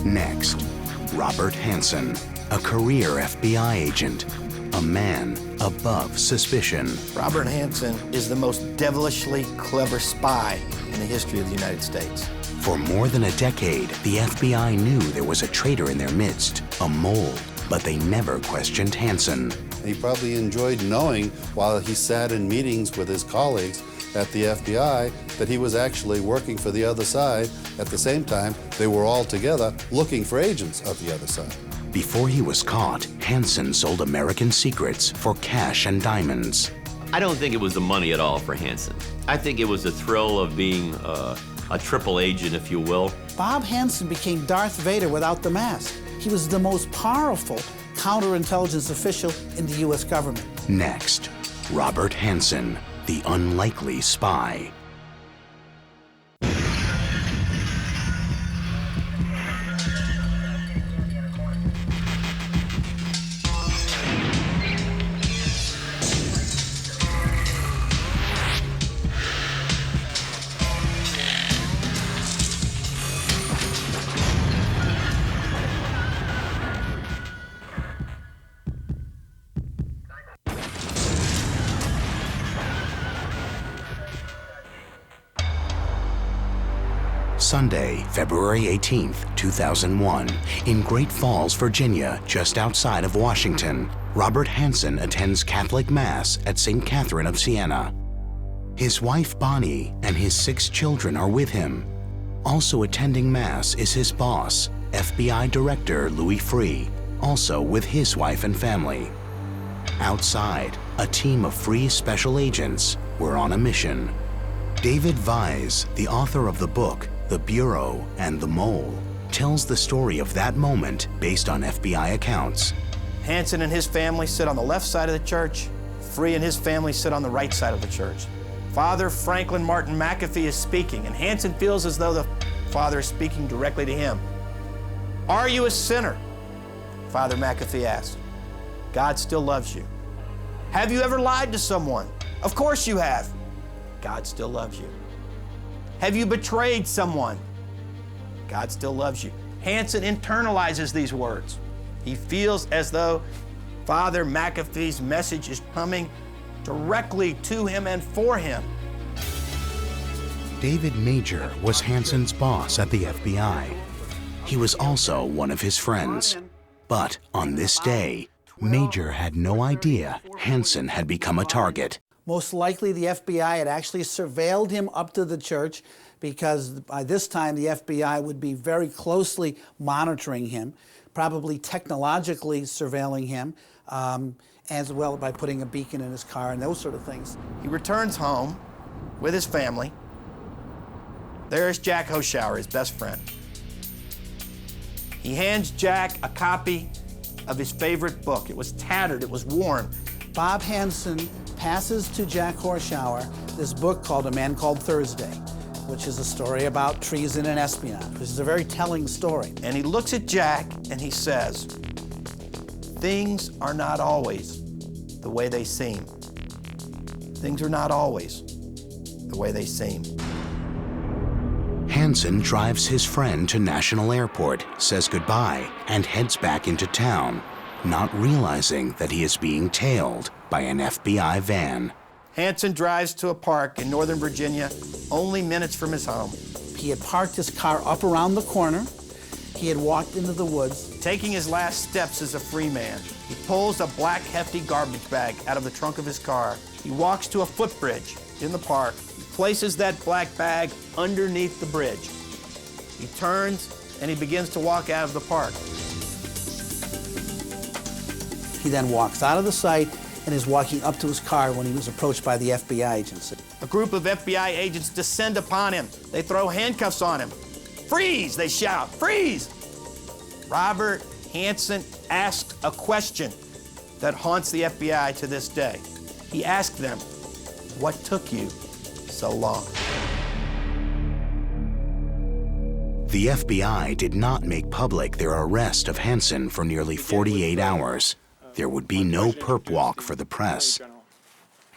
Next, Robert Hanssen, a career FBI agent, a man above suspicion. Robert Hanssen is the most devilishly clever spy in the history of the United States. For more than a decade, the FBI knew there was a traitor in their midst, a mole, but they never questioned Hanssen. He probably enjoyed knowing while he sat in meetings with his colleagues at the FBI that he was actually working for the other side. At the same time, they were all together looking for agents of the other side. Before he was caught, Hanssen sold American secrets for cash and diamonds. I don't think it was the money at all for Hanssen. I think it was the thrill of being a triple agent, if you will. Bob Hanssen became Darth Vader without the mask. He was the most powerful counterintelligence official in the U.S. government. Next, Robert Hanssen, the unlikely spy. Sunday, February 18th, 2001, in Great Falls, Virginia, just outside of Washington, Robert Hanssen attends Catholic Mass at St. Catherine of Siena. His wife, Bonnie, and his 6 children are with him. Also attending Mass is his boss, FBI Director Louis Freeh, also with his wife and family. Outside, a team of free special agents were on a mission. David Vise, the author of the book, The Bureau and the Mole, tells the story of that moment based on FBI accounts. Hanssen and his family sit on the left side of the church. Freeh and his family sit on the right side of the church. Father Franklin Martin McAfee is speaking, and Hanssen feels as though the Father is speaking directly to him. Are you a sinner? Father McAfee asks. God still loves you. Have you ever lied to someone? Of course you have. God still loves you. Have you betrayed someone? God still loves you. Hanssen internalizes these words. He feels as though Father McAfee's message is coming directly to him and for him. David Major was Hanssen's boss at the FBI. He was also one of his friends. But on this day, Major had no idea Hanssen had become a target. Most likely the FBI had actually surveilled him up to the church, because by this time the FBI would be very closely monitoring him, probably technologically surveilling him, as well by putting a beacon in his car and those sort of things. He returns home with his family. There's Jack Hoschauer, his best friend. He hands Jack a copy of his favorite book. It was tattered, it was worn. Bob Hanssen passes to Jack Hoschauer this book called A Man Called Thursday, which is a story about treason and espionage. This is a very telling story. And he looks at Jack and he says, things are not always the way they seem. Things are not always the way they seem. Hanssen drives his friend to National Airport, says goodbye, and heads back into town, not realizing that he is being tailed by an FBI van. Hanssen drives to a park in Northern Virginia, only minutes from his home. He had parked his car up around the corner. He had walked into the woods. Taking his last steps as a free man, he pulls a black, hefty garbage bag out of the trunk of his car. He walks to a footbridge in the park. He places that black bag underneath the bridge. He turns and he begins to walk out of the park. He then walks out of the site and is walking up to his car when he was approached by the FBI agents. A group of FBI agents descend upon him. They throw handcuffs on him. Freeze, they shout, freeze! Robert Hanssen asked a question that haunts the FBI to this day. He asked them, what took you so long? The FBI did not make public their arrest of Hanssen for nearly 48 hours. There would be no perp walk for the press.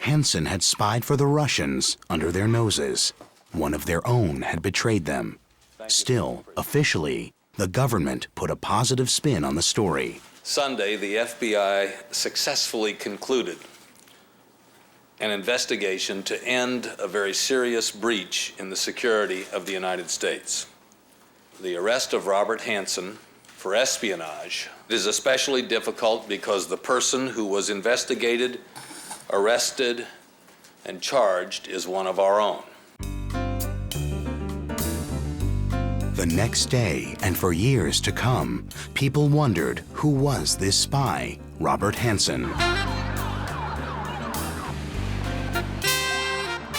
Hanssen had spied for the Russians under their noses. One of their own had betrayed them. Still, officially, the government put a positive spin on the story. Sunday, the FBI successfully concluded an investigation to end a very serious breach in the security of the United States. The arrest of Robert Hanssen for espionage is especially difficult because the person who was investigated, arrested, and charged is one of our own. The next day, and for years to come, people wondered who was this spy, Robert Hanssen.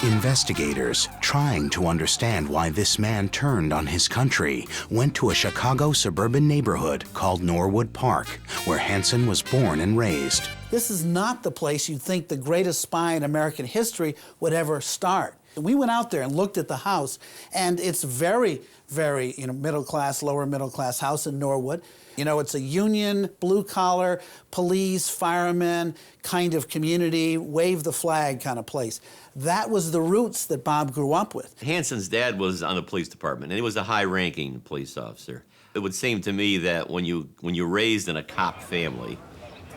Investigators, trying to understand why this man turned on his country, went to a Chicago suburban neighborhood called Norwood Park, where Hanssen was born and raised. This is not the place you'd think the greatest spy in American history would ever start. We went out there and looked at the house, and it's very, very, middle class, lower middle class house in Norwood. It's a union, blue-collar, police, firemen kind of community, wave the flag kind of place. That was the roots that Bob grew up with. Hanssen's dad was on the police department, and he was a high-ranking police officer. It would seem to me that when you're raised in a cop family,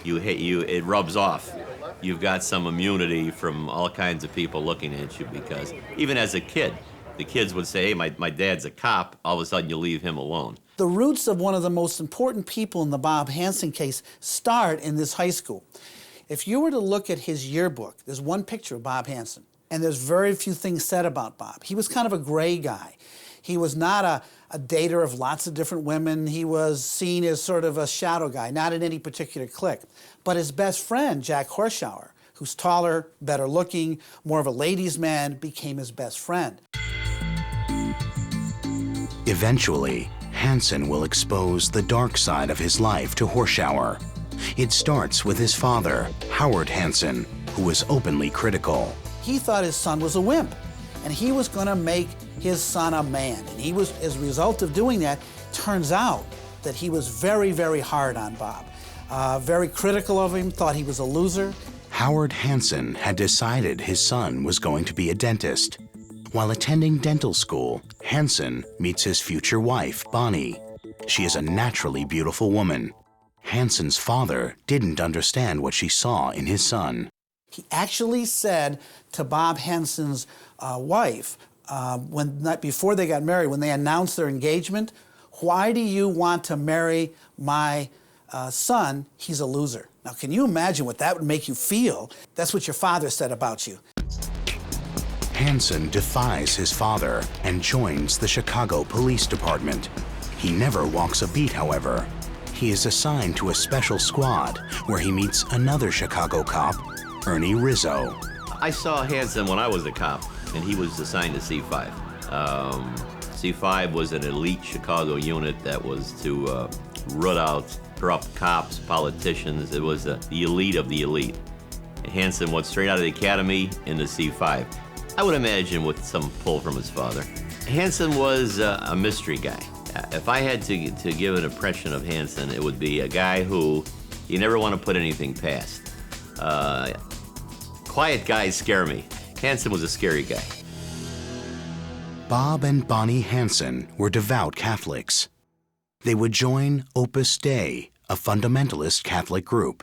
it rubs off. You've got some immunity from all kinds of people looking at you, because even as a kid, the kids would say, hey, my dad's a cop. All of a sudden, you leave him alone. The roots of one of the most important people in the Bob Hanssen case start in this high school. If you were to look at his yearbook, there's one picture of Bob Hanssen, and there's very few things said about Bob. He was kind of a gray guy. He was not a dater of lots of different women. He was seen as sort of a shadow guy, not in any particular clique. But his best friend, Jack Horschauer, who's taller, better looking, more of a ladies' man, became his best friend. Eventually, Hanssen will expose the dark side of his life to Horschauer. It starts with his father, Howard Hanssen, who was openly critical. He thought his son was a wimp, and he was going to make his son a man. And he was, as a result of doing that, turns out that he was very, very hard on Bob. Very critical of him, thought he was a loser. Howard Hanssen had decided his son was going to be a dentist. While attending dental school, Hanssen meets his future wife, Bonnie. She is a naturally beautiful woman. Hanssen's father didn't understand what she saw in his son. He actually said to Bob Hanssen's wife, before they got married, when they announced their engagement, why do you want to marry my son? He's a loser. Now, can you imagine what that would make you feel? That's what your father said about you. Hanssen defies his father and joins the Chicago Police Department. He never walks a beat, however. He is assigned to a special squad where he meets another Chicago cop, Ernie Rizzo. I saw Hanssen when I was a cop, and he was assigned to C5. C5 was an elite Chicago unit that was to root out corrupt cops, politicians. It was the elite of the elite. Hanssen went straight out of the academy into C5. I would imagine with some pull from his father. Hanssen was a mystery guy. If I had to give an impression of Hanssen, it would be a guy who you never want to put anything past. Quiet guys scare me. Hanssen was a scary guy. Bob and Bonnie Hanssen were devout Catholics. They would join Opus Dei, a fundamentalist Catholic group.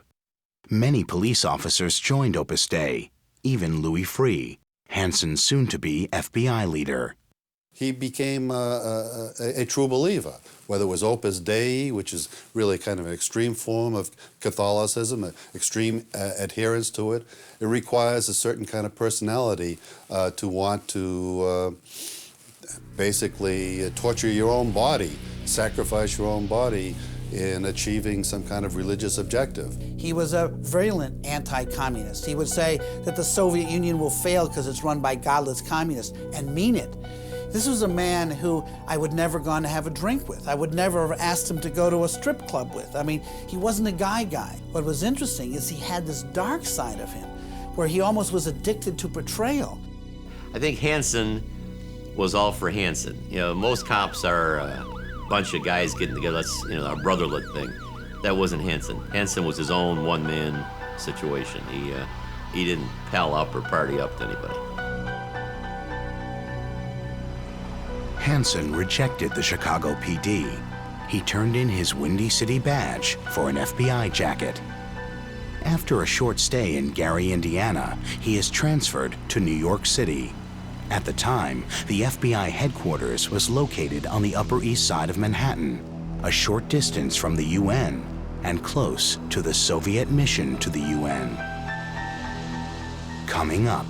Many police officers joined Opus Dei, even Louis Freeh, Hanssen's soon-to-be FBI leader. He became a true believer, whether it was Opus Dei, which is really kind of an extreme form of Catholicism, an extreme adherence to it. It requires a certain kind of personality to want to basically torture your own body, sacrifice your own body in achieving some kind of religious objective. He was a virulent anti-communist. He would say that the Soviet Union will fail because it's run by godless communists, and mean it. This was a man who I would never gone to have a drink with. I would never have asked him to go to a strip club with. I mean, he wasn't a guy. What was interesting is he had this dark side of him where he almost was addicted to betrayal. I think Hanssen was all for Hanssen. You know, most cops are a bunch of guys getting together, that's, you know, a brotherhood thing. That wasn't Hanssen. Hanssen was his own one-man situation. He didn't pal up or party up to anybody. Hanssen rejected the Chicago PD. He turned in his Windy City badge for an FBI jacket. After a short stay in Gary, Indiana, he is transferred to New York City. At the time, the FBI headquarters was located on the Upper East Side of Manhattan, a short distance from the UN and close to the Soviet mission to the UN. Coming up,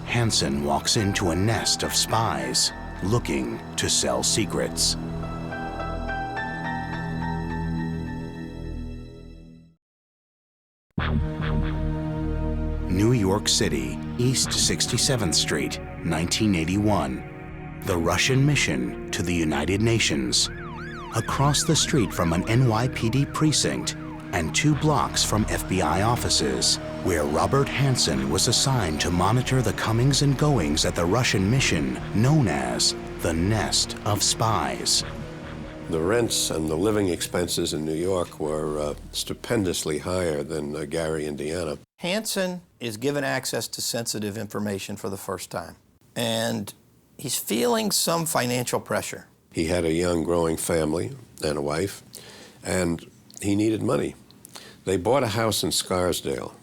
Hanssen walks into a nest of spies looking to sell secrets. New York City, East 67th Street, 1981. The Russian mission to the United Nations. Across the street from an NYPD precinct and 2 blocks from FBI offices, where Robert Hanssen was assigned to monitor the comings and goings at the Russian mission known as the Nest of Spies. The rents and the living expenses in New York were stupendously higher than Gary, Indiana. Hanssen is given access to sensitive information for the first time, and he's feeling some financial pressure. He had a young, growing family and a wife, and he needed money. They bought a house in Scarsdale,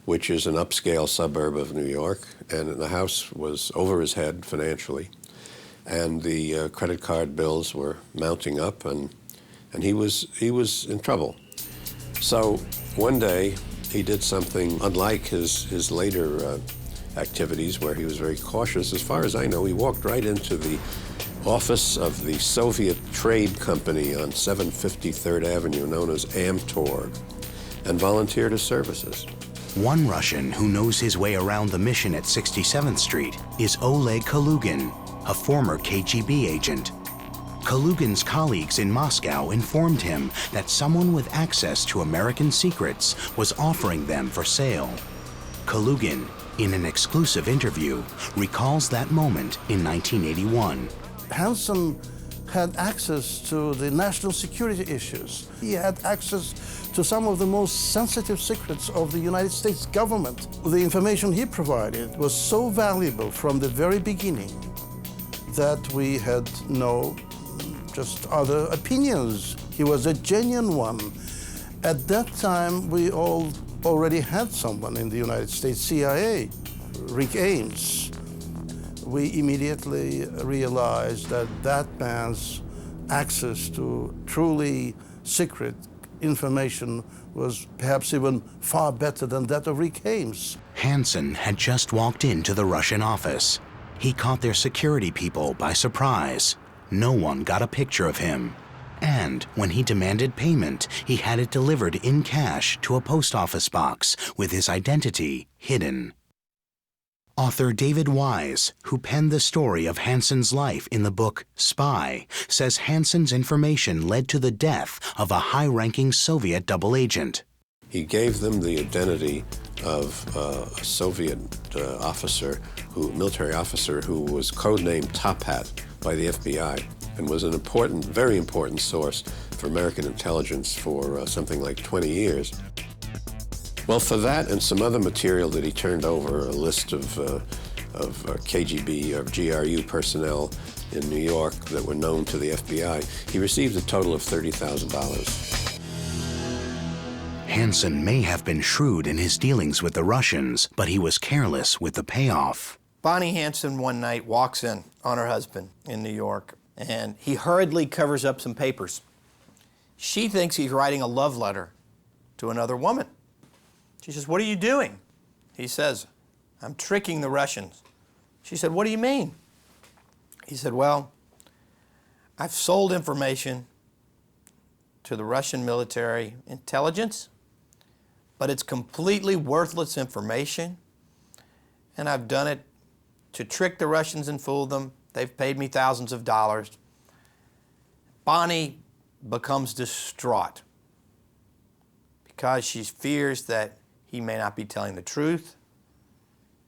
which is an upscale suburb of New York, and the house was over his head financially, and the credit card bills were mounting up, and he was in trouble. So one day, he did something unlike his later activities, where he was very cautious. As far as I know, he walked right into the office of the Soviet Trade Company on 753rd Avenue, known as Amtorg, and volunteered his services. One Russian who knows his way around the mission at 67th Street is Oleg Kalugin, a former KGB agent. Kalugin's colleagues in Moscow informed him that someone with access to American secrets was offering them for sale. Kalugin, in an exclusive interview, recalls that moment in 1981. Hanssen had access to the national security issues. He had access to some of the most sensitive secrets of the United States government. The information he provided was so valuable from the very beginning that we had no just other opinions. He was a genuine one. At that time, we all already had someone in the United States CIA, Rick Ames. We immediately realized that that man's access to truly secret information was perhaps even far better than that of Rick Ames. Hanssen had just walked into the Russian office. He caught their security people by surprise. No one got a picture of him. And when he demanded payment, he had it delivered in cash to a post office box with his identity hidden. Author David Wise, who penned the story of Hanssen's life in the book Spy, says Hanssen's information led to the death of a high-ranking Soviet double agent. He gave them the identity of a Soviet military officer who was codenamed Top Hat by the FBI and was an important, very important source for American intelligence for something like 20 years. Well, for that and some other material that he turned over, a list of KGB or GRU personnel in New York that were known to the FBI, he received a total of $30,000. Hanssen may have been shrewd in his dealings with the Russians, but he was careless with the payoff. Bonnie Hanssen one night walks in on her husband in New York, and he hurriedly covers up some papers. She thinks he's writing a love letter to another woman. She says, "What are you doing?" He says, "I'm tricking the Russians." She said, "What do you mean?" He said, "Well, I've sold information to the Russian military intelligence, but it's completely worthless information, and I've done it to trick the Russians and fool them. They've paid me thousands of dollars." Bonnie becomes distraught because she fears that he may not be telling the truth.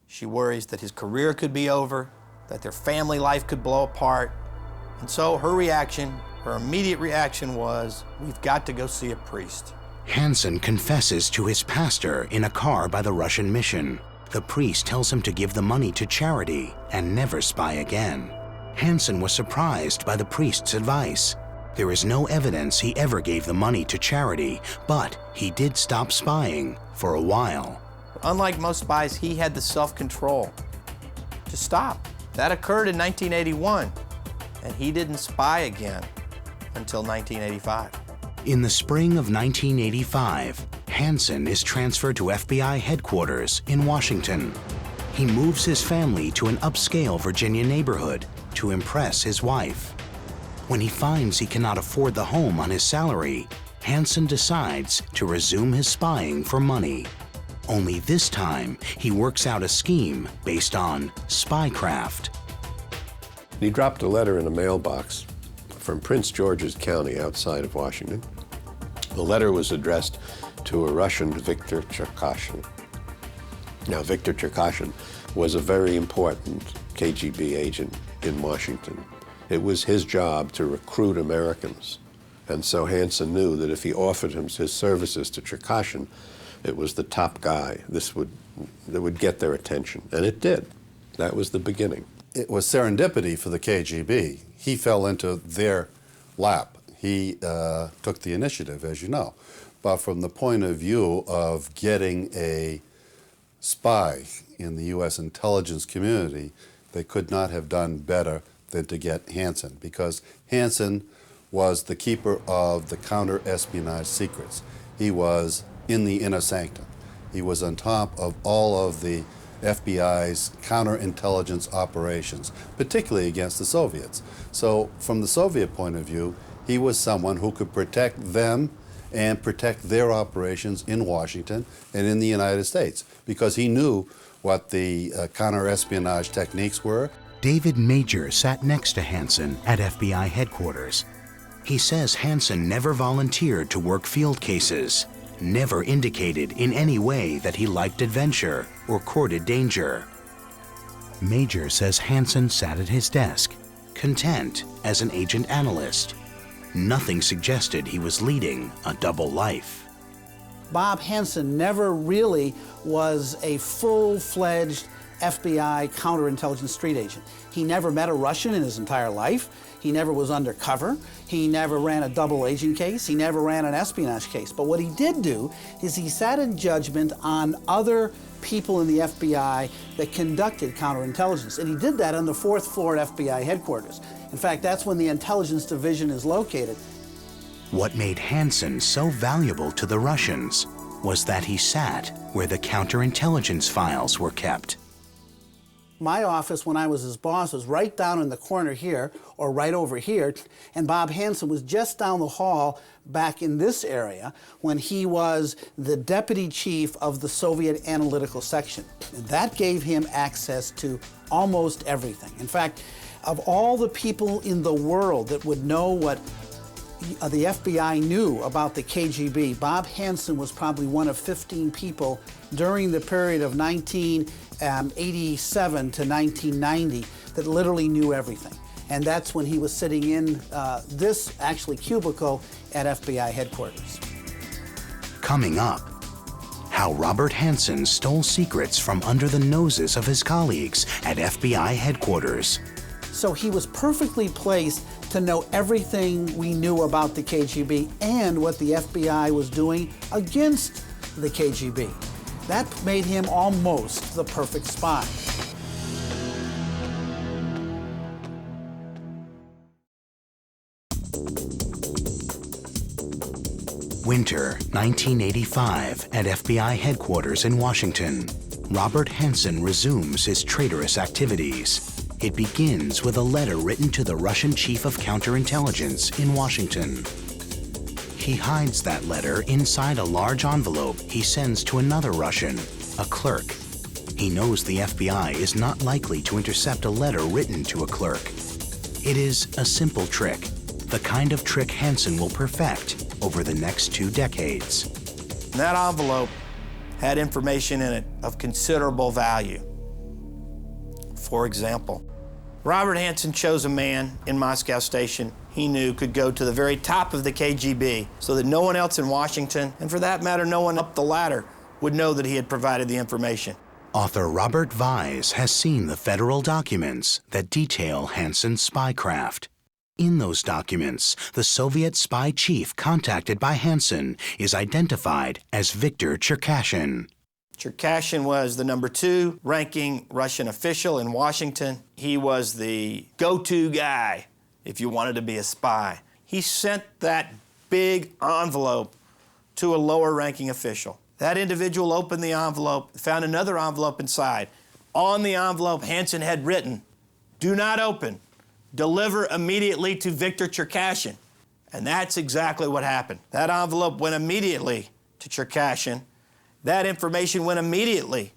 She worries that his career could be over, that their family life could blow apart. And so her immediate reaction was, "We've got to go see a priest." Hanssen confesses to his pastor in a car by the Russian mission. The priest tells him to give the money to charity and never spy again. Hanssen was surprised by the priest's advice. There is no evidence he ever gave the money to charity, but he did stop spying for a while. Unlike most spies, he had the self-control to stop. That occurred in 1981, and he didn't spy again until 1985. In the spring of 1985, Hanssen is transferred to FBI headquarters in Washington. He moves his family to an upscale Virginia neighborhood to impress his wife. When he finds he cannot afford the home on his salary, Hanssen decides to resume his spying for money. Only this time, he works out a scheme based on spycraft. He dropped a letter in a mailbox from Prince George's County outside of Washington. The letter was addressed to a Russian Viktor Cherkashin. Now, Viktor Cherkashin was a very important KGB agent in Washington. It was his job to recruit Americans. And so Hanssen knew that if he offered him his services to Cherkashin, it was the top guy. That would get their attention. And it did. That was the beginning. It was serendipity for the KGB. He fell into their lap. He took the initiative, as you know. But from the point of view of getting a spy in the U.S. intelligence community, they could not have done better than to get Hanssen, because Hanssen was the keeper of the counter-espionage secrets. He was in the inner sanctum. He was on top of all of the FBI's counterintelligence operations, particularly against the Soviets. So from the Soviet point of view, he was someone who could protect them and protect their operations in Washington and in the United States, because he knew what the counter-espionage techniques were. David Major sat next to Hanssen at FBI headquarters. He says Hanssen never volunteered to work field cases, never indicated in any way that he liked adventure or courted danger. Major says Hanssen sat at his desk, content as an agent analyst. Nothing suggested he was leading a double life. Bob Hanssen never really was a full-fledged FBI counterintelligence street agent. He never met a Russian in his entire life. He never was undercover. He never ran a double agent case. He never ran an espionage case. But what he did do is he sat in judgment on other people in the FBI that conducted counterintelligence. And he did that on the 4th floor at FBI headquarters. In fact, that's when the intelligence division is located. What made Hanssen so valuable to the Russians was that he sat where the counterintelligence files were kept. My office, when I was his boss, was right down in the corner here, or right over here, and Bob Hanssen was just down the hall back in this area when he was the deputy chief of the Soviet analytical section. And that gave him access to almost everything. In fact, of all the people in the world that would know what the FBI knew about the KGB, Bob Hanssen was probably one of 15 people during the period of 1987 to 1990 that literally knew everything. And that's when he was sitting in this actually cubicle at FBI headquarters. Coming up, how Robert Hanssen stole secrets from under the noses of his colleagues at FBI headquarters. So he was perfectly placed to know everything we knew about the KGB and what the FBI was doing against the KGB. That made him almost the perfect spy. Winter 1985 at FBI headquarters in Washington. Robert Hanssen resumes his traitorous activities. It begins with a letter written to the Russian chief of counterintelligence in Washington. He hides that letter inside a large envelope he sends to another Russian, a clerk. He knows the FBI is not likely to intercept a letter written to a clerk. It is a simple trick, the kind of trick Hanssen will perfect over the next 2 decades. That envelope had information in it of considerable value. For example, Robert Hanssen chose a man in Moscow Station he knew could go to the very top of the KGB so that no one else in Washington, and for that matter, no one up the ladder, would know that he had provided the information. Author Robert Vise has seen the federal documents that detail Hanssen's spycraft. In those documents, the Soviet spy chief contacted by Hanssen is identified as Viktor Cherkashin. Cherkashin was the number 2 ranking Russian official in Washington. He was the go-to guy if you wanted to be a spy. He sent that big envelope to a lower ranking official. That individual opened the envelope, found another envelope inside. On the envelope, Hanssen had written, "Do not open. Deliver immediately to Viktor Cherkashin." And that's exactly what happened. That envelope went immediately to Cherkashin. That information went immediately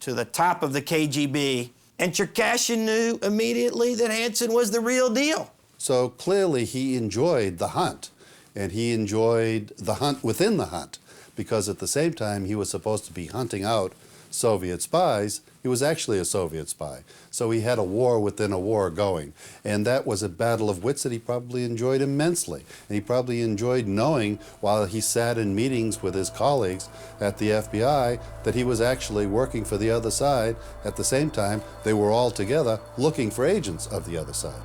to the top of the KGB. And Cherkashin knew immediately that Hanssen was the real deal. So clearly he enjoyed the hunt, and he enjoyed the hunt within the hunt, because at the same time he was supposed to be hunting out Soviet spies, he was actually a Soviet spy. So he had a war within a war going. And that was a battle of wits that he probably enjoyed immensely. And he probably enjoyed knowing, while he sat in meetings with his colleagues at the FBI, that he was actually working for the other side. At the same time, they were all together looking for agents of the other side.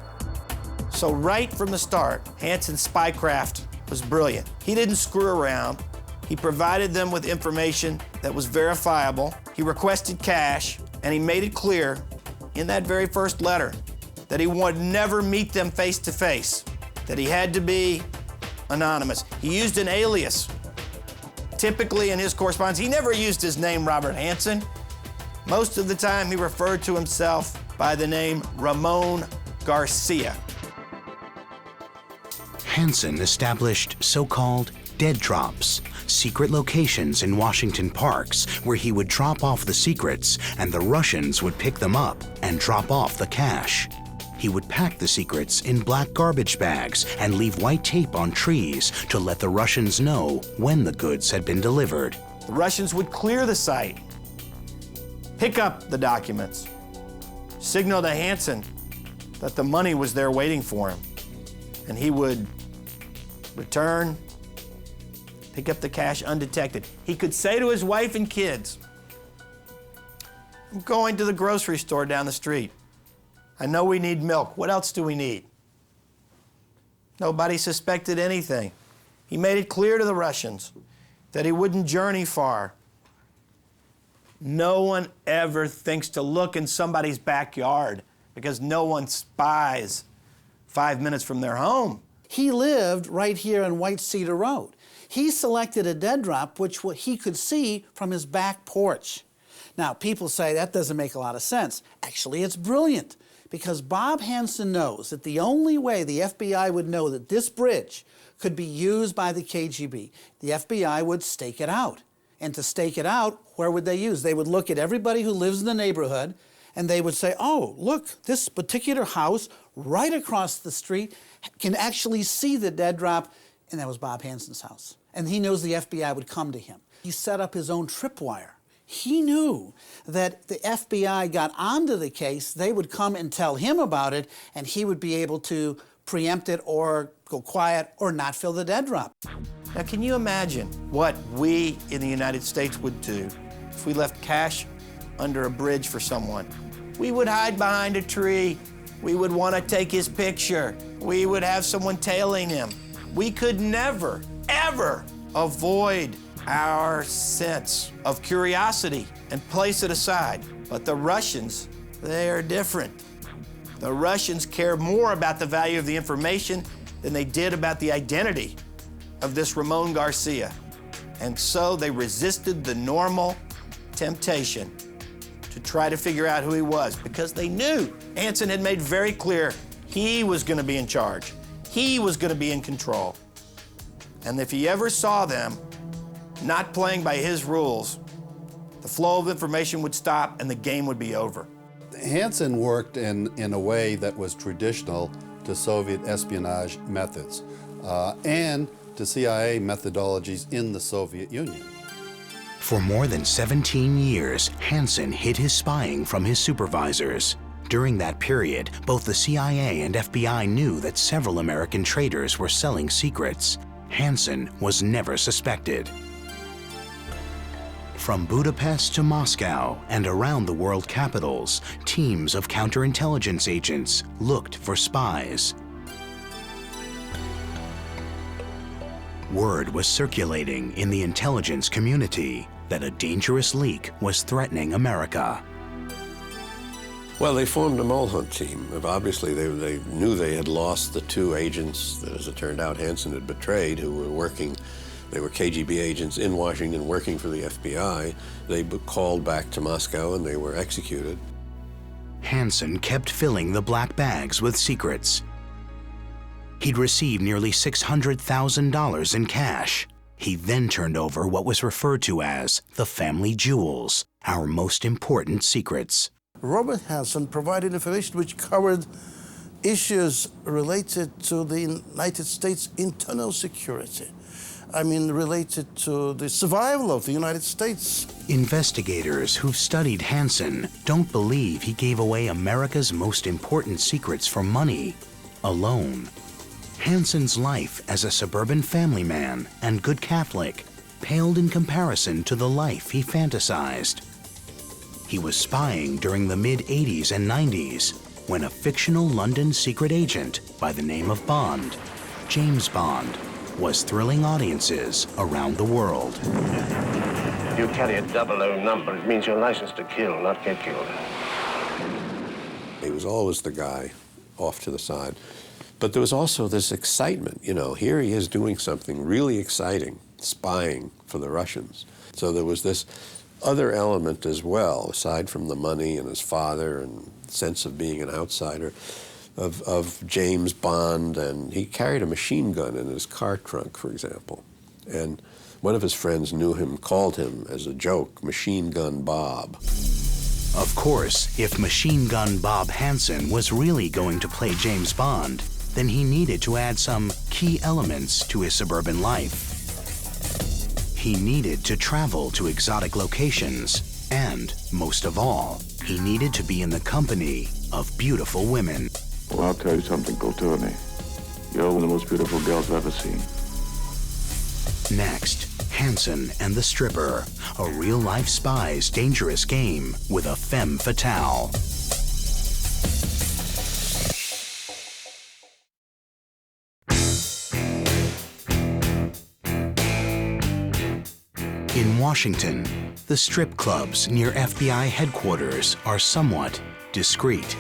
So right from the start, Hanssen's spycraft was brilliant. He didn't screw around. He provided them with information that was verifiable. He requested cash, and he made it clear in that very first letter that he would never meet them face to face, that he had to be anonymous. He used an alias. Typically in his correspondence, he never used his name, Robert Hanssen. Most of the time, he referred to himself by the name Ramon Garcia. Hanssen established so-called dead drops, secret locations in Washington parks where he would drop off the secrets and the Russians would pick them up and drop off the cash. He would pack the secrets in black garbage bags and leave white tape on trees to let the Russians know when the goods had been delivered. The Russians would clear the site, pick up the documents, signal to Hanssen that the money was there waiting for him, and he would return, pick up the cash undetected. He could say to his wife and kids, "I'm going to the grocery store down the street. I know we need milk. What else do we need?" Nobody suspected anything. He made it clear to the Russians that he wouldn't journey far. No one ever thinks to look in somebody's backyard because no one spies 5 minutes from their home. He lived right here on White Cedar Road. He selected a dead drop which he could see from his back porch. Now, people say that doesn't make a lot of sense. Actually, it's brilliant, because Bob Hanssen knows that the only way the FBI would know that this bridge could be used by the KGB, the FBI would stake it out. And to stake it out, where would they use? They would look at everybody who lives in the neighborhood, and they would say, "Oh, look, this particular house right across the street can actually see the dead drop," and that was Bob Hanssen's house. And he knows the FBI would come to him. He set up his own tripwire. He knew that the FBI got onto the case, they would come and tell him about it, and he would be able to preempt it or go quiet or not fill the dead drop. Now, can you imagine what we in the United States would do if we left cash under a bridge for someone? We would hide behind a tree. We would want to take his picture. We would have someone tailing him. We could never, ever avoid our sense of curiosity and place it aside. But the Russians, they are different. The Russians care more about the value of the information than they did about the identity of this Ramon Garcia. And so they resisted the normal temptation to try to figure out who he was, because they knew Hanssen had made very clear he was going to be in charge. He was going to be in control. And if he ever saw them not playing by his rules, the flow of information would stop and the game would be over. Hanssen worked in a way that was traditional to Soviet espionage methods and to CIA methodologies in the Soviet Union. For more than 17 years, Hanssen hid his spying from his supervisors. During that period, both the CIA and FBI knew that several American traders were selling secrets. Hanssen was never suspected. From Budapest to Moscow and around the world capitals, teams of counterintelligence agents looked for spies. Word was circulating in the intelligence community that a dangerous leak was threatening America. Well, they formed a mole hunt team. Obviously, they knew they had lost the two agents that, as it turned out, Hanssen had betrayed, who were working. They were KGB agents in Washington working for the FBI. They called back to Moscow and they were executed. Hanssen kept filling the black bags with secrets. He'd received nearly $600,000 in cash. He then turned over what was referred to as the family jewels, our most important secrets. Robert Hanssen provided information which covered issues related to the United States internal security. I mean, related to the survival of the United States. Investigators who've studied Hanssen don't believe he gave away America's most important secrets for money alone. Hanssen's life as a suburban family man and good Catholic paled in comparison to the life he fantasized. He was spying during the mid-'80s and '90s when a fictional London secret agent by the name of Bond, James Bond, was thrilling audiences around the world. If you carry a 00 number, it means you're licensed to kill, not get killed. He was always the guy off to the side. But there was also this excitement, you know, here he is doing something really exciting, spying for the Russians. So there was this other element as well, aside from the money and his father and sense of being an outsider, of James Bond, and he carried a machine gun in his car trunk, for example. And one of his friends knew him, called him, as a joke, Machine Gun Bob. Of course, if Machine Gun Bob Hanssen was really going to play James Bond, then he needed to add some key elements to his suburban life. He needed to travel to exotic locations, and, most of all, he needed to be in the company of beautiful women. Well, I'll tell you something, Coturni. You're one of the most beautiful girls I've ever seen. Next, Hanssen and the Stripper, a real-life spy's dangerous game with a femme fatale. In Washington, the strip clubs near FBI headquarters are somewhat discreet.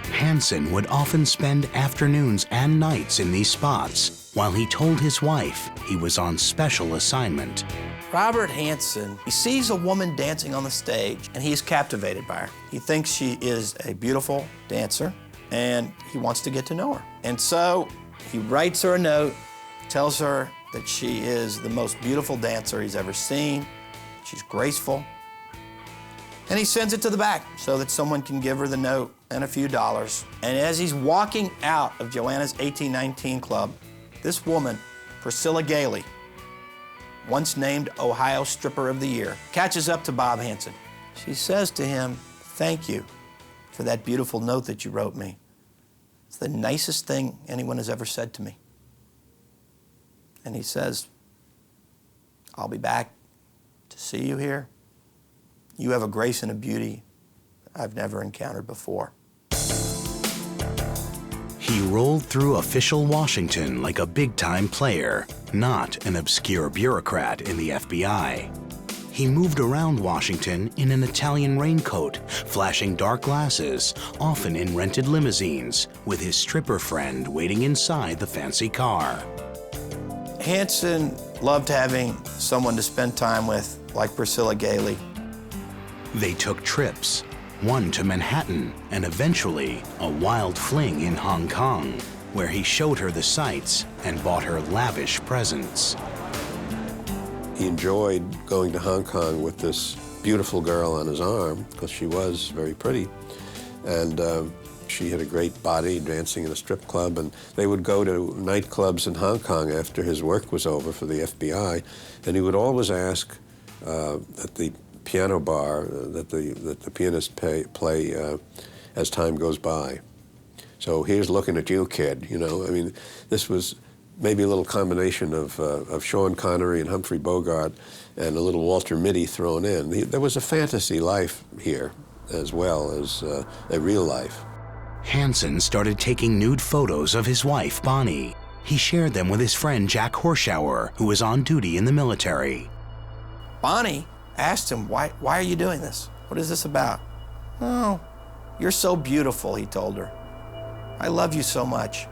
Hanssen would often spend afternoons and nights in these spots while he told his wife he was on special assignment. Robert Hanssen, he sees a woman dancing on the stage and he's captivated by her. He thinks she is a beautiful dancer and he wants to get to know her. And so he writes her a note, tells her that she is the most beautiful dancer he's ever seen. She's graceful. And he sends it to the back so that someone can give her the note and a few dollars. And as he's walking out of Joanna's 1819 Club, this woman, Priscilla Gailey, once named Ohio Stripper of the Year, catches up to Bob Hanssen. She says to him, "Thank you for that beautiful note that you wrote me. It's the nicest thing anyone has ever said to me." And he says, "I'll be back to see you here. You have a grace and a beauty I've never encountered before." He rolled through official Washington like a big-time player, not an obscure bureaucrat in the FBI. He moved around Washington in an Italian raincoat, flashing dark glasses, often in rented limousines, with his stripper friend waiting inside the fancy car. Hanssen loved having someone to spend time with, like Priscilla Gailey. They took trips, one to Manhattan, and eventually a wild fling in Hong Kong, where he showed her the sights and bought her lavish presents. He enjoyed going to Hong Kong with this beautiful girl on his arm, because she was very pretty. And she had a great body, dancing in a strip club, and they would go to nightclubs in Hong Kong after his work was over for the FBI, and he would always ask at the piano bar that the pianist play As Time Goes By. So here's looking at you, kid, you know. I mean, this was maybe a little combination of Sean Connery and Humphrey Bogart and a little Walter Mitty thrown in. There was a fantasy life here as well as a real life. Hanssen started taking nude photos of his wife, Bonnie. He shared them with his friend Jack Horschauer, who was on duty in the military. Bonnie asked him, why are you doing this? What is this about? Oh, you're so beautiful, he told her. I love you so much.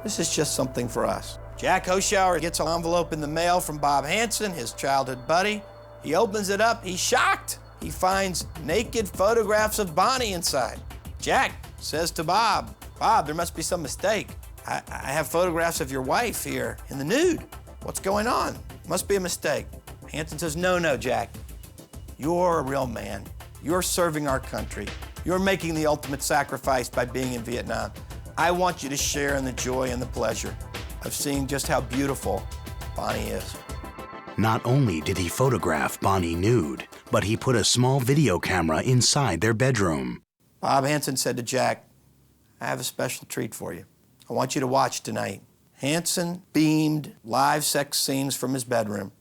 This is just something for us. Jack Horschauer gets an envelope in the mail from Bob Hanssen, his childhood buddy. He opens it up, he's shocked. He finds naked photographs of Bonnie inside. Jack says to Bob, Bob, there must be some mistake. I have photographs of your wife here in the nude. What's going on? Must be a mistake. Hanssen says, no, Jack. You're a real man. You're serving our country. You're making the ultimate sacrifice by being in Vietnam. I want you to share in the joy and the pleasure of seeing just how beautiful Bonnie is. Not only did he photograph Bonnie nude, but he put a small video camera inside their bedroom. Bob Hanssen said to Jack, I have a special treat for you. I want you to watch tonight. Hanssen beamed live sex scenes from his bedroom,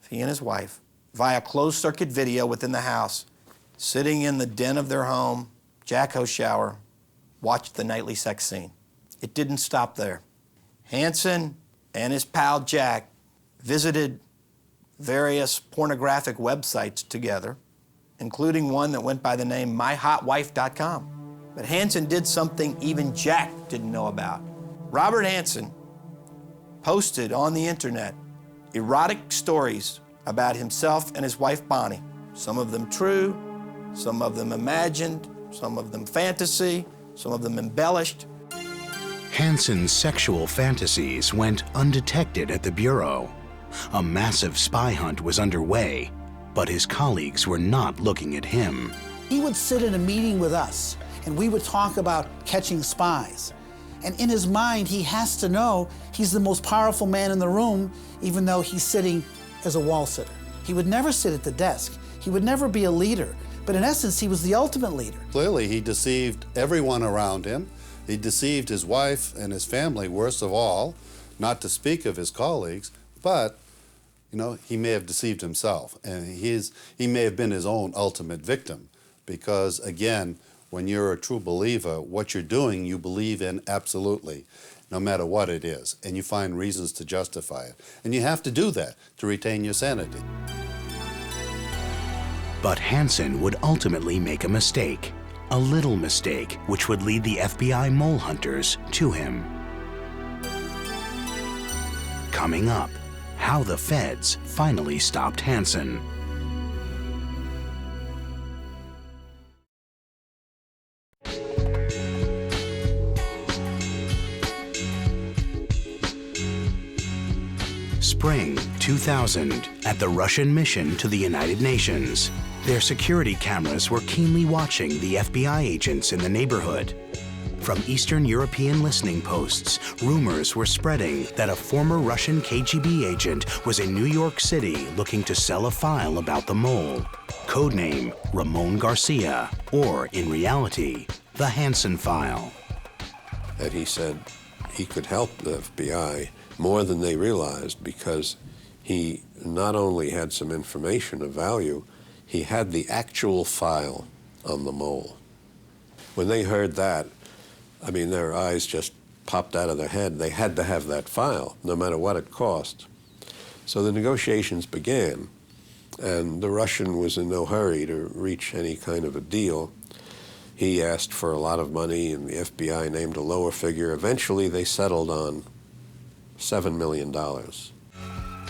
he and his wife, via closed-circuit video within the house. Sitting in the den of their home, Jack Horschauer watched the nightly sex scene. It didn't stop there. Hanssen and his pal Jack visited various pornographic websites together, including one that went by the name myhotwife.com. But Hanssen did something even Jack didn't know about. Robert Hanssen posted on the internet erotic stories about himself and his wife Bonnie. Some of them true, some of them imagined, some of them fantasy, some of them embellished. Hanssen's sexual fantasies went undetected at the Bureau. A massive spy hunt was underway, but his colleagues were not looking at him. He would sit in a meeting with us, and we would talk about catching spies. And in his mind, he has to know he's the most powerful man in the room, even though he's sitting as a wall sitter. He would never sit at the desk. He would never be a leader. But in essence, he was the ultimate leader. Clearly, he deceived everyone around him. He deceived his wife and his family, worst of all, not to speak of his colleagues. But, you know, he may have deceived himself, and he may have been his own ultimate victim. Because, again, when you're a true believer, what you're doing, you believe in absolutely, no matter what it is, and you find reasons to justify it. And you have to do that to retain your sanity. But Hanssen would ultimately make a mistake, a little mistake, which would lead the FBI mole hunters to him. Coming up, how the feds finally stopped Hanssen. Spring 2000, at the Russian mission to the United Nations. Their security cameras were keenly watching the FBI agents in the neighborhood. From Eastern European listening posts, rumors were spreading that a former Russian KGB agent was in New York City looking to sell a file about the mole. Codename Ramon Garcia, or in reality, the Hanssen file. And he said he could help the FBI more than they realized, because he not only had some information of value, he had the actual file on the mole. When they heard that, I mean, their eyes just popped out of their head. They had to have that file, no matter what it cost. So the negotiations began, and the Russian was in no hurry to reach any kind of a deal. He asked for a lot of money, and the FBI named a lower figure. Eventually, they settled on $7 million.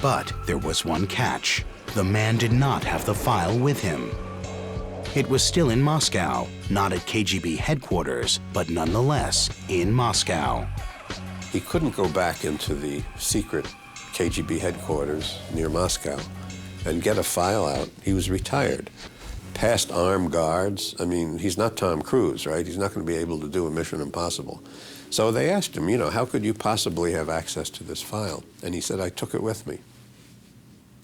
But there was one catch. The man did not have the file with him. It was still in Moscow, not at KGB headquarters, but nonetheless in Moscow. He couldn't go back into the secret KGB headquarters near Moscow and get a file out. He was retired. Past armed guards. I mean, he's not Tom Cruise, right? He's not going to be able to do a Mission Impossible. So they asked him, you know, how could you possibly have access to this file? And he said, I took it with me.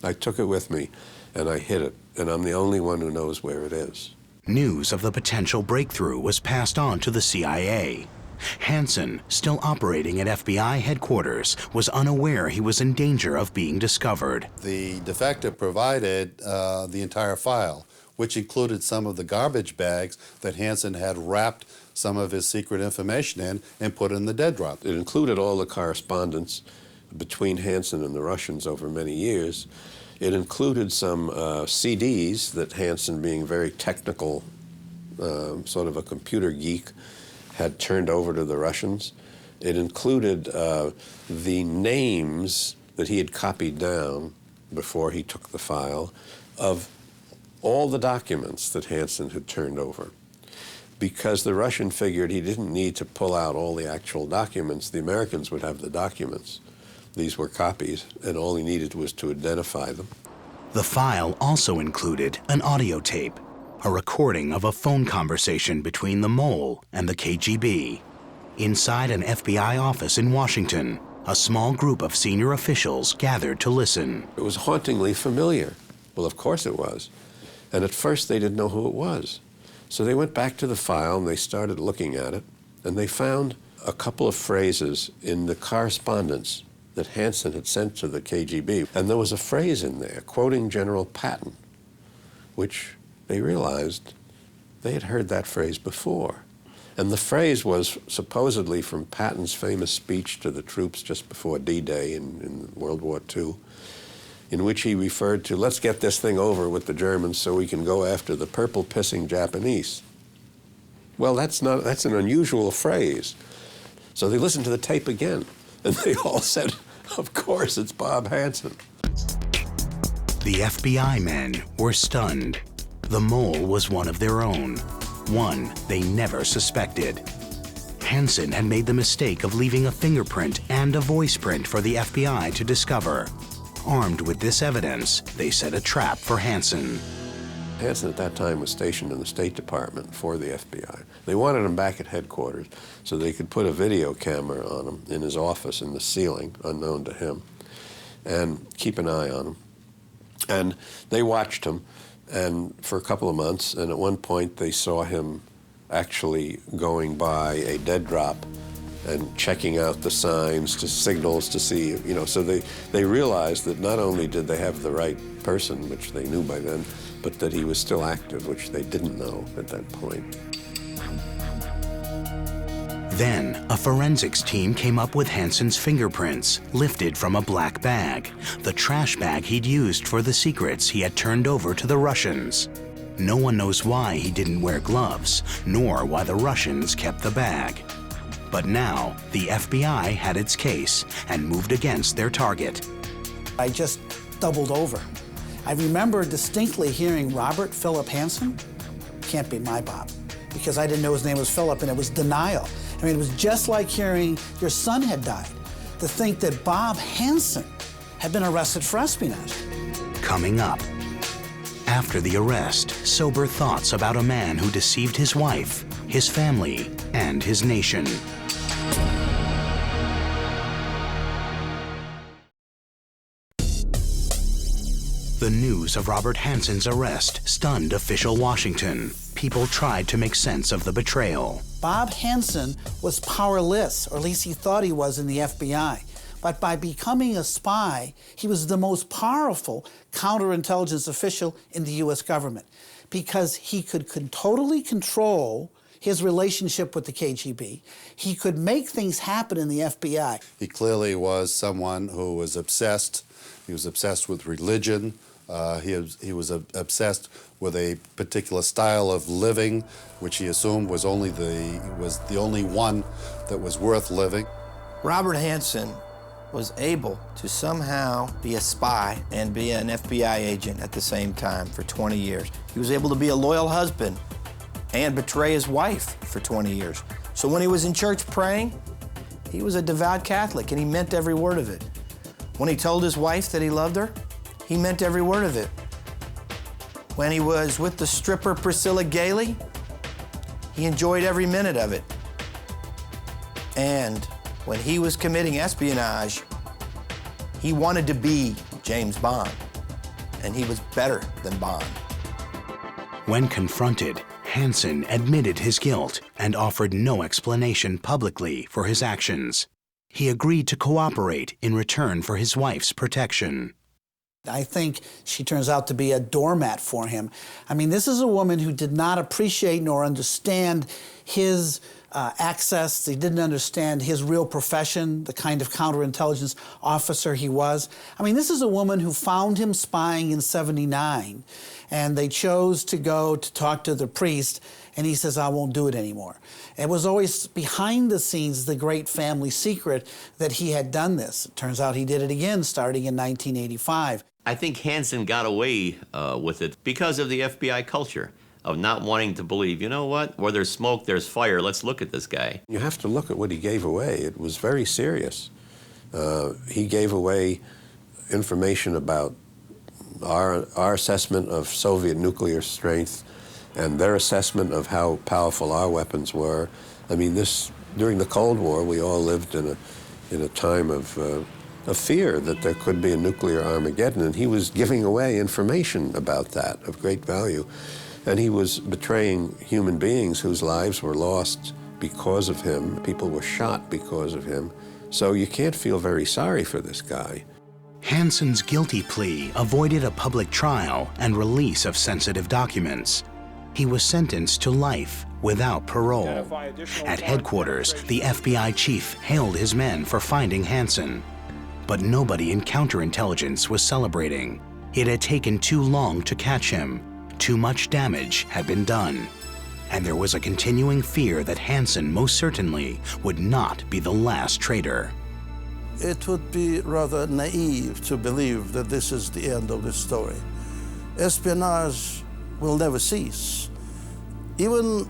I took it with me, and I hid it, and I'm the only one who knows where it is. News of the potential breakthrough was passed on to the CIA. Hanssen, still operating at FBI headquarters, was unaware he was in danger of being discovered. The defector provided the entire file, which included some of the garbage bags that Hanssen had wrapped some of his secret information in and put in the dead drop. It included all the correspondence between Hanssen and the Russians over many years. It included some CDs that Hanssen, being very technical, sort of a computer geek, had turned over to the Russians. It included the names that he had copied down before he took the file of all the documents that Hanssen had turned over. Because the Russian figured he didn't need to pull out all the actual documents, the Americans would have the documents. These were copies, and all he needed was to identify them. The file also included an audio tape, a recording of a phone conversation between the mole and the KGB. Inside an FBI office in Washington, a small group of senior officials gathered to listen. It was hauntingly familiar. Well, of course it was. And at first they didn't know who it was. So they went back to the file and they started looking at it, and they found a couple of phrases in the correspondence that Hanssen had sent to the KGB. And there was a phrase in there quoting General Patton, which they realized they had heard that phrase before. And the phrase was supposedly from Patton's famous speech to the troops just before D-Day in World War II, in which he referred to, let's get this thing over with the Germans so we can go after the purple-pissing Japanese. Well, that's an unusual phrase. So they listened to the tape again, and they all said, of course, it's Bob Hanssen. The FBI men were stunned. The mole was one of their own, one they never suspected. Hanssen had made the mistake of leaving a fingerprint and a voice print for the FBI to discover. Armed with this evidence, they set a trap for Hanssen. Hanssen at that time was stationed in the State Department for the FBI. They wanted him back at headquarters so they could put a video camera on him in his office in the ceiling, unknown to him, and keep an eye on him. And they watched him and for a couple of months, and at one point they saw him actually going by a dead drop and checking out the signs, to signals to see, so they realized that not only did they have the right person, which they knew by then, but that he was still active, which they didn't know at that point. Then, a forensics team came up with Hanssen's fingerprints, lifted from a black bag, the trash bag he'd used for the secrets he had turned over to the Russians. No one knows why he didn't wear gloves, nor why the Russians kept the bag. But now, the FBI had its case and moved against their target. I just doubled over. I remember distinctly hearing Robert Philip Hanssen. Can't be my Bob, because I didn't know his name was Philip, and it was denial. I mean, it was just like hearing your son had died. To think that Bob Hanssen had been arrested for espionage. Coming up, after the arrest, sober thoughts about a man who deceived his wife, his family, and his nation. The news of Robert Hanssen's arrest stunned official Washington. People tried to make sense of the betrayal. Bob Hanssen was powerless, or at least he thought he was in the FBI. But by becoming a spy, he was the most powerful counterintelligence official in the U.S. government, because he could totally control his relationship with the KGB. He could make things happen in the FBI. He clearly was someone who was obsessed. He was obsessed with religion. He was obsessed with a particular style of living, which he assumed was the only one that was worth living. Robert Hanssen was able to somehow be a spy and be an FBI agent at the same time for 20 years. He was able to be a loyal husband and betray his wife for 20 years. So when he was in church praying, he was a devout Catholic, and he meant every word of it. When he told his wife that he loved her, he meant every word of it. When he was with the stripper Priscilla Gailey, he enjoyed every minute of it. And when he was committing espionage, he wanted to be James Bond, and he was better than Bond. When confronted, Hanssen admitted his guilt and offered no explanation publicly for his actions. He agreed to cooperate in return for his wife's protection. I think she turns out to be a doormat for him. I mean, this is a woman who did not appreciate nor understand his access. He didn't understand his real profession, the kind of counterintelligence officer he was. I mean, this is a woman who found him spying in '79, and they chose to go to talk to the priest, and he says, I won't do it anymore. It was always behind the scenes the great family secret that he had done this. It turns out he did it again starting in 1985. I think Hanssen got away with it because of the FBI culture of not wanting to believe, you know what, where there's smoke, there's fire, let's look at this guy. You have to look at what he gave away. It was very serious. He gave away information about our assessment of Soviet nuclear strength and their assessment of how powerful our weapons were. I mean, during the Cold War, we all lived in a time of fear that there could be a nuclear Armageddon, and he was giving away information about that of great value. And he was betraying human beings whose lives were lost because of him. People were shot because of him. So you can't feel very sorry for this guy. Hanssen's guilty plea avoided a public trial and release of sensitive documents. He was sentenced to life without parole. At headquarters, the FBI chief hailed his men for finding Hanssen. But nobody in counterintelligence was celebrating. It had taken too long to catch him. Too much damage had been done. And there was a continuing fear that Hanssen most certainly would not be the last traitor. It would be rather naive to believe that this is the end of this story. Espionage will never cease. Even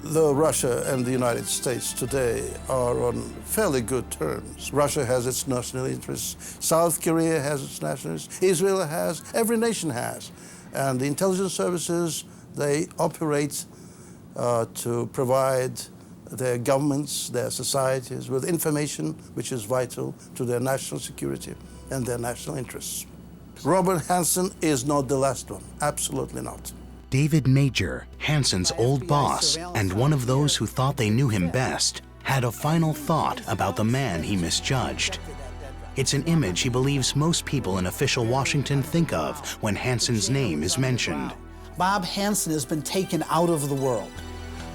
though Russia and the United States today are on fairly good terms. Russia has its national interests, South Korea has its national interests, Israel has, every nation has. And the intelligence services, they operate to provide their governments, their societies with information which is vital to their national security and their national interests. Robert Hanssen is not the last one, absolutely not. David Major, Hanssen's old boss, and one of those who thought they knew him best, had a final thought about the man he misjudged. It's an image he believes most people in official Washington think of when Hanssen's name is mentioned. Bob Hanssen has been taken out of the world.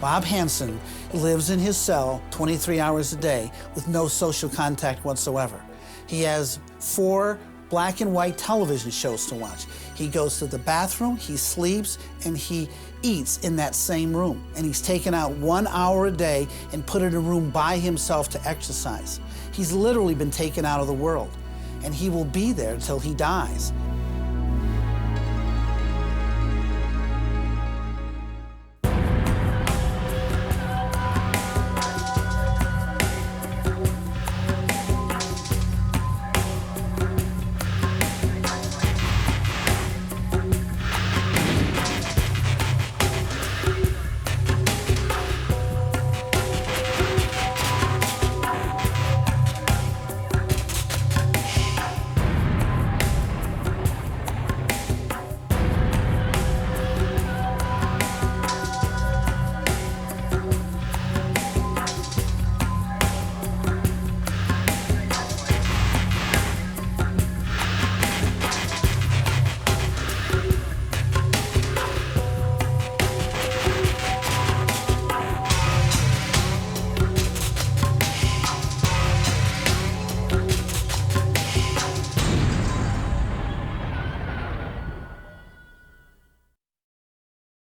Bob Hanssen lives in his cell 23 hours a day with no social contact whatsoever. He has 4 black and white television shows to watch. He goes to the bathroom, he sleeps, and he eats in that same room. And he's taken out 1 hour a day and put in a room by himself to exercise. He's literally been taken out of the world, and he will be there until he dies.